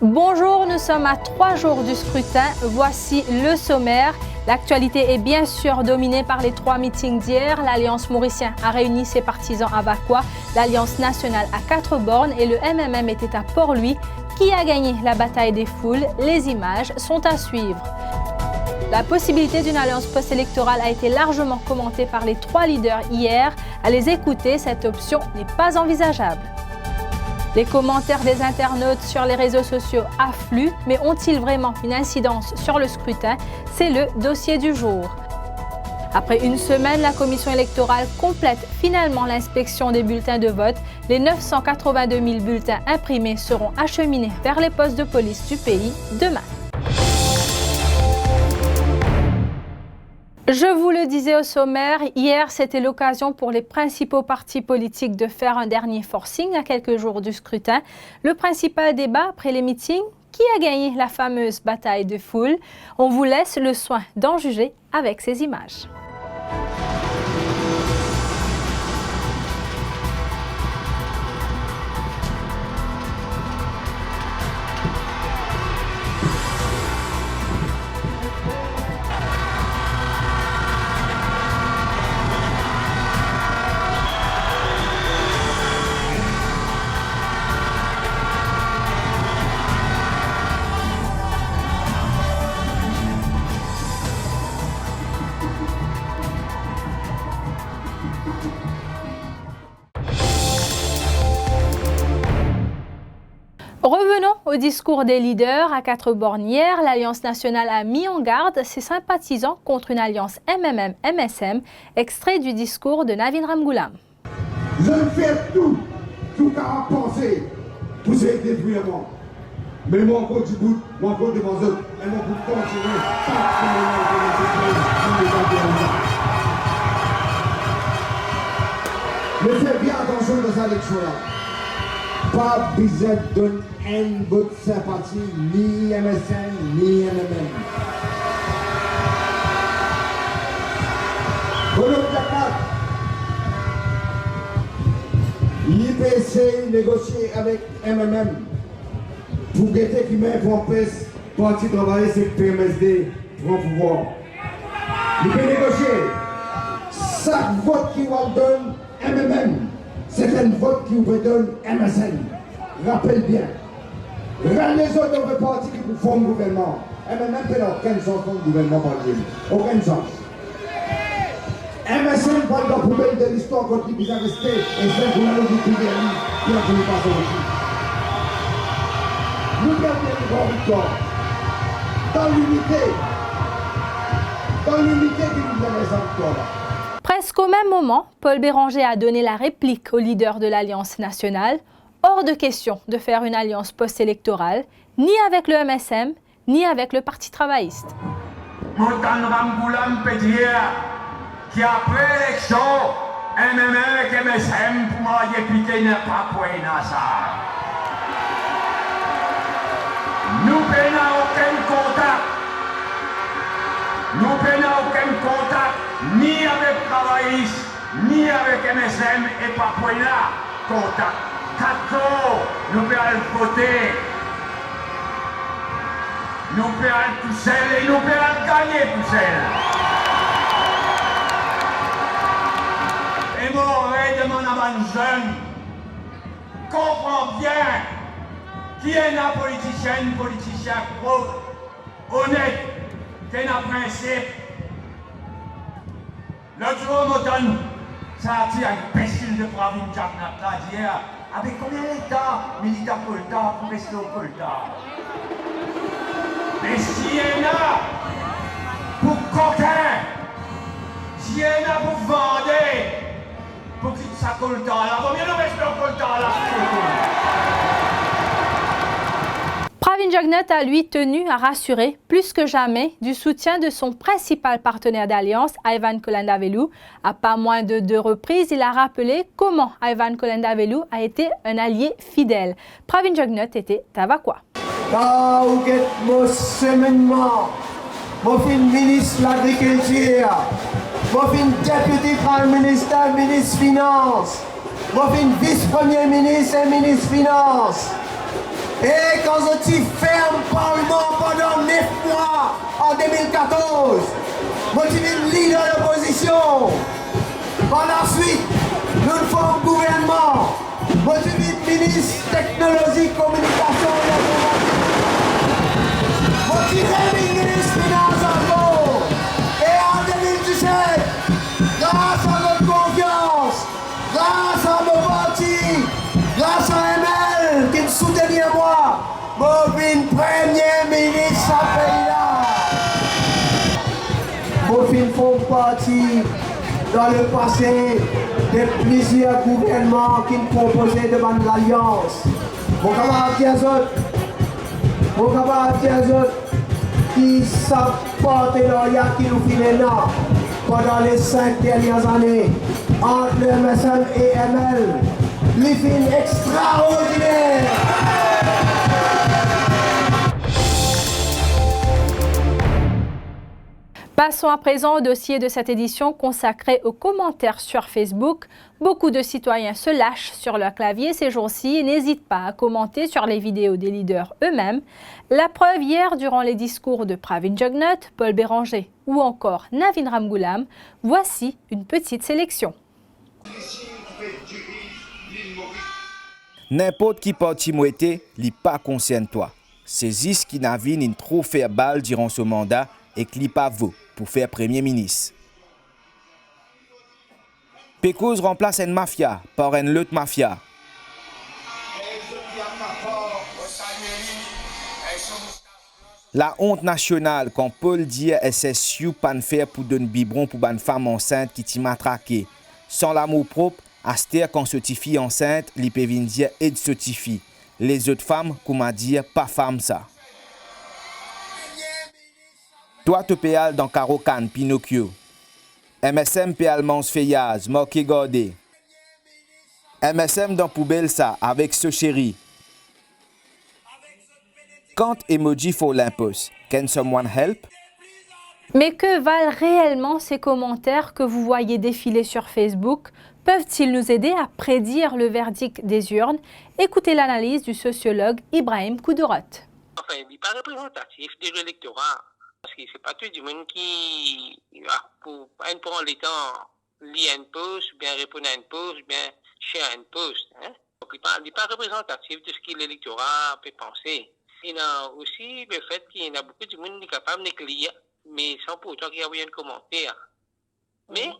Bonjour, nous sommes à 3 jours du scrutin. Voici le sommaire. L'actualité est bien sûr dominée par les 3 meetings d'hier. L'Alliance Mauricien a réuni ses partisans à Vakwa, l'Alliance nationale à 4 bornes et le MMM était à Port-Louis. Qui a gagné la bataille des foules? Les images sont à suivre. La possibilité d'une alliance post-électorale a été largement commentée par les 3 leaders hier. À les écouter, cette option n'est pas envisageable. Les commentaires des internautes sur les réseaux sociaux affluent, mais ont-ils vraiment une incidence sur le scrutin? C'est le dossier du jour. Après une semaine, la commission électorale complète finalement l'inspection des bulletins de vote. Les 982 000 bulletins imprimés seront acheminés vers les postes de police du pays demain. Je vous le disais au sommaire, hier c'était l'occasion pour les principaux partis politiques de faire un dernier forcing à quelques jours du scrutin. Le principal débat après les meetings, qui a gagné la fameuse bataille de foule? On vous laisse le soin d'en juger avec ces images. Revenons au discours des leaders. À 4 bornes hier, l'Alliance nationale a mis en garde ses sympathisants contre une alliance MMM-MSM, extrait du discours de Navin Ramgoolam. Je fais tout à penser pour se détruire moi. Mais mon compte du bout, mon compte devant eux, et mon compte continuer. Mais faites bien attention dans cette élection-là. Pas besoin de donner un vote de sympathie, ni MSN, ni MMM. Bonhomme Dakar, l'IPC négocier avec MMM pour guetter qui met pour empêcher parti travailler, c'est que PMSD prend pouvoir. Il peut négocier. Chaque vote qui va donner MMM, c'est un vote qui vous donne MSN. Rappelle bien. Les autres ont partis qui vous font le gouvernement. MMM n'a aucune chance de gouvernement par lui. Aucune chance. MSN parle de la poubelle de l'histoire contre qui vous a resté et c'est pour la logique qui a voulu passer aussi. Nous gardons une grande victoire. Dans l'unité qui nous donne les victoires. Presque au même moment, Paul Béranger a donné la réplique au leader de l'Alliance nationale. Hors de question de faire une alliance post-électorale, ni avec le MSM, ni avec le Parti travailliste. Navin Ramgoolam peut dire qu'après l'élection, MMM et MSM pour moi député n'est pas pour ça. Nous n'avons aucun contact. Nous n'avons aucun contact ni avec travailliste, ni avec MSM et pas pour contact. 4 ans, nous pouvons voter. Nous pouvons tout seul et nous pouvons gagner tout seul. Et mon demande à un jeune, comprends bien qui est un politicien honnête, qui est un principe. L'autre jour, on donne ça a été un imbécile de Pravin Jagnat là d'hier. Avec combien d'États militaires Colta pour rester au Colta? Mais s'il y en a pour coquin, s'il y en a pour vendre, pour quitter sa Colta là, combien de rester au Colta là? Pravin Jagnat a lui tenu à rassurer plus que jamais du soutien de son principal partenaire d'alliance, Ivan Kolandavelu. À pas moins de 2 reprises, il a rappelé comment Ivan Kolandavelu a été un allié fidèle. Pravin Jagnat était à Vakwa. Mon fin ministre de l'Agriculture. Mon fin député Prime Minister, ministre Finance. Mon fin vice-premier ministre et ministre Finance. Et quand je suis ferme Parlement pendant 9 mois en 2014, moi je suis leader de l'opposition. Par la suite, nous formons un gouvernement. Moi je suis ministre technologie, communication et informatique. Moi je suis ministre finance encore. Et en 2017, grâce à notre confiance, grâce à nos partis, grâce à ML qui me soutenait moi, je suis premier ministre à pays-là. Je suis parti dans le passé de plusieurs gouvernements qui me proposaient devant l'Alliance. Mon camarade qui s'apportent l'Orient qui nous filait là pendant les 5 dernières années entre le MSM et ML. Les films extraordinaires. Passons à présent au dossier de cette édition consacré aux commentaires sur Facebook. Beaucoup de citoyens se lâchent sur leur clavier ces jours-ci et n'hésitent pas à commenter sur les vidéos des leaders eux-mêmes. La preuve hier durant les discours de Pravin Jugnauth, Paul Béranger ou encore Navin Ramgoolam, voici une petite sélection. N'importe qui parti mouetté, li pas concerne toi. Saisis qui Navin une trop faire balle durant ce mandat et qui pas vaut pour faire Premier ministre. Pécose remplace une mafia par une autre mafia. La honte nationale quand Paul dit SSU pas faire pour donner biberon pour une femme enceinte qui t'y matraqué. Sans l'amour propre, Aster quand certifie enceinte, li peut dire et certifie. Les autres femmes, comment dire, pas femme ça. Toi, tu péales dans Carocan, Pinocchio. MSM péal Mans Feyaz, Morké Gordé. MSM dans Poubelle ça, avec ce chéri. Quand emoji faut l'impose, can someone help? Mais que valent réellement ces commentaires que vous voyez défiler sur Facebook? Peuvent-ils nous aider à prédire le verdict des urnes? Écoutez l'analyse du sociologue Ibrahim Koudourat. Enfin, il n'est pas représentatif de l'électorat. Parce que c'est pas tout le monde qui, pour prendre le temps, lire une poste, bien répondre à une poste, bien share une poste. Hein? Donc, il n'est pas représentatif de ce que l'électorat peut penser. Il y a aussi le fait qu'il y a beaucoup de monde qui est capable de lire, mais sans pour autant qu'il y ait un commentaire. Mais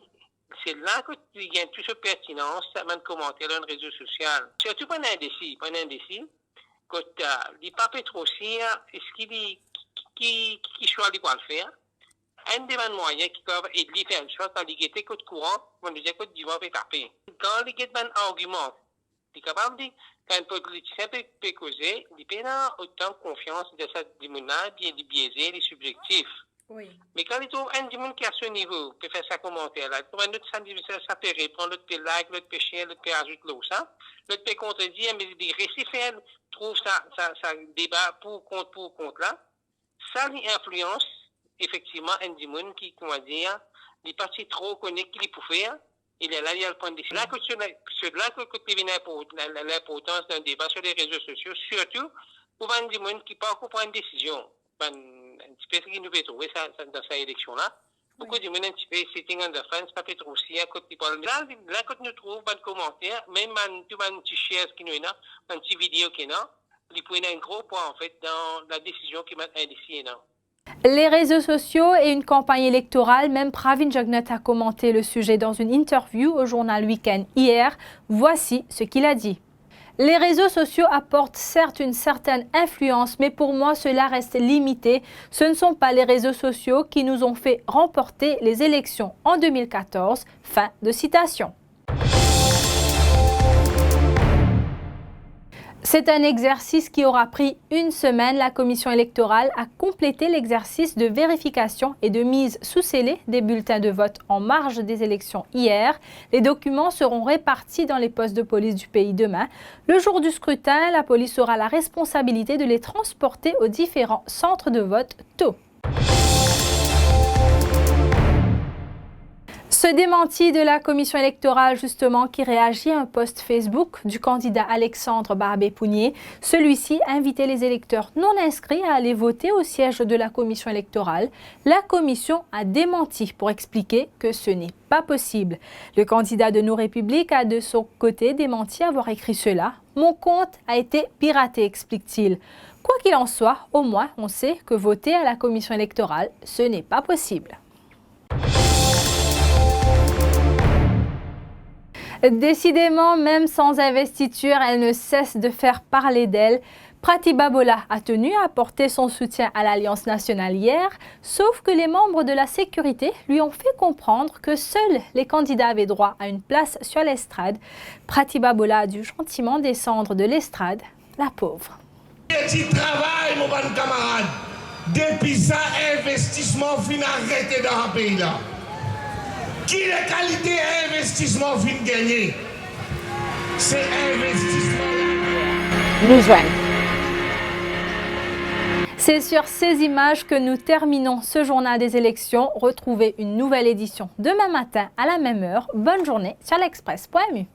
c'est là qu'il y a toute cette pertinence, ça m'a commentaire dans les réseaux sociaux. Surtout pendant un décis, quand il n'est pas trop aussi, est-ce qu'il est qui choisit quoi le faire. Un des moyens qui peuvent aider faire une chose dans les guettes côte courant, on nous dit que du vent peut taper. Quand les guettes argument, il est capable de, quand un politicien peut causer, il peut avoir autant confiance de cette dimension, bien de biaiser les subjectifs. Oui. Mais quand il trouve un dimanche qui est à ce niveau, peut faire sa commentaire là, pour un autre ça peut répondre, l'autre peut like, l'autre peut share, l'autre peut ajouter l'eau ça, l'autre peut contredire, mais les récifs trouvent ça débat pour contre là. Ça lui influence effectivement un dimanche qui, comment dire, les partis trop connus qu'il peut faire, il est là, il y a le point de décision. Là que c'est là que tu l'importance d'un débat sur les réseaux sociaux, surtout pour un dimanche qui part pour prendre une décision. Un petit peu ce qu'il nous peut trouver dans cette élection-là. Beaucoup de monde un petit peu sitting on the fence, pas peut-être aussi à côté de là, quand nous trouvons un commentaire, même un petit share qui nous est là, un petit vidéo qui est là, il peut y avoir un gros point en fait dans la décision qui m'a indiqué là. Les réseaux sociaux et une campagne électorale, même Pravin Jugnauth a commenté le sujet dans une interview au journal Week-end hier. Voici ce qu'il a dit. Les réseaux sociaux apportent certes une certaine influence, mais pour moi cela reste limité. Ce ne sont pas les réseaux sociaux qui nous ont fait remporter les élections en 2014. Fin de citation. C'est un exercice qui aura pris une semaine. La commission électorale a complété l'exercice de vérification et de mise sous scellé des bulletins de vote en marge des élections hier. Les documents seront répartis dans les postes de police du pays demain. Le jour du scrutin, la police aura la responsabilité de les transporter aux différents centres de vote tôt. Ce démenti de la commission électorale, justement, qui réagit à un post Facebook du candidat Alexandre Barbet-Pounier. Celui-ci invitait les électeurs non inscrits à aller voter au siège de la commission électorale. La commission a démenti pour expliquer que ce n'est pas possible. Le candidat de Nos Républiques a de son côté démenti avoir écrit cela. « Mon compte a été piraté », explique-t-il. Quoi qu'il en soit, au moins on sait que voter à la commission électorale, ce n'est pas possible. Décidément, même sans investiture, elle ne cesse de faire parler d'elle. Pratiba Bola a tenu à apporter son soutien à l'Alliance nationale hier, sauf que les membres de la sécurité lui ont fait comprendre que seuls les candidats avaient droit à une place sur l'estrade. Pratiba Bola a dû gentiment descendre de l'estrade, la pauvre. Petit travail, mon bon camarade. Depuis ça, investissement fin arrêté dans le pays là. Qui les qualités investissement fin gagné? C'est investissement. Nous joignent. C'est sur ces images que nous terminons ce journal des élections. Retrouvez une nouvelle édition demain matin à la même heure. Bonne journée sur l'express.mu.